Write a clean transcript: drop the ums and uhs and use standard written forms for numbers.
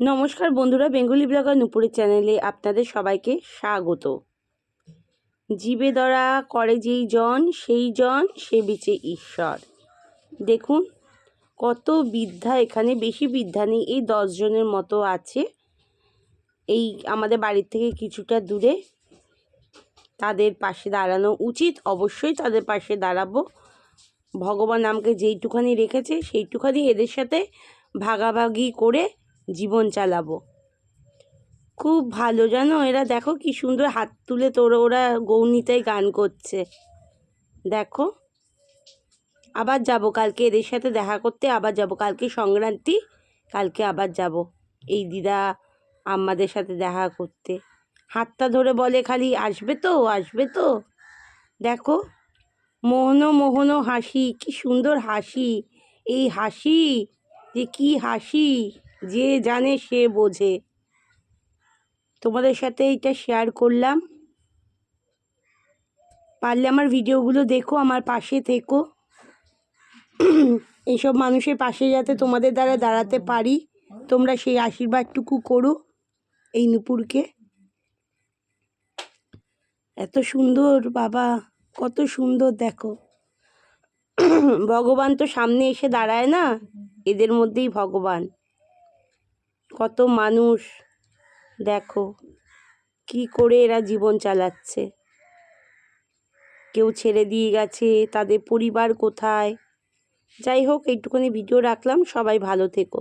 নমস্কার বন্ধুরা, Bengali blogger নুপুরের চ্যানেলে আপনাদের সবাইকে স্বাগত। জীবে ধরা করে যেই জন সেই জন সে বিচে ঈশ্বর। দেখুন কত বৃদ্ধা, এখানে বেশি বৃদ্ধা নেই, এই 10 জনের মতো আছে এই আমাদের বাড়ির থেকে কিছুটা দূরে। তাদের পাশে দাঁড়ানো উচিত, অবশ্যই তাদের পাশে দাঁড়াবো। ভগবান আমাকে যেইটুখানি রেখেছে সেইটুখানি এদের সাথে ভাগাভাগি করে জীবন চালাবো। খুব ভালো জানো, এরা দেখো কি সুন্দর হাত তুলে ওরা গৌনিতায় গান করছে। দেখো, আবার যাব কালকে এদের সাথে দেখা করতে, আবার যাব কালকে সংক্রান্তি, কালকে আবার যাব এই দিদা আমাদের সাথে দেখা করতে। হাতটা ধরে বলে খালি আসবে তো, আসবে তো। দেখো মোহনো মোহনো হাসি, কি সুন্দর হাসি। এই হাসি যে কি হাসি, যে জানে সে বোঝে। তোমাদের সাথে এটা শেয়ার করলাম। পারলে আমার ভিডিওগুলো দেখো, আমার পাশে থেকো। এইসব মানুষের পাশে যাতে তোমাদের দ্বারা দাঁড়াতে পারি, তোমরা সেই আশীর্বাদটুকু করো এই নুপুরকে। এত সুন্দর বাবা, কত সুন্দর দেখো। ভগবান তো সামনে এসে দাঁড়ায় না, এদের মধ্যেই ভগবান। কত মানুষ দেখো কি করে এরা জীবন চালাচ্ছে। কেউ ছেড়ে দিয়ে গেছে, তাদের পরিবার কোথায়। যাই হোক, এইটুকুনি ভিডিও রাখলাম। সবাই ভালো থেকো।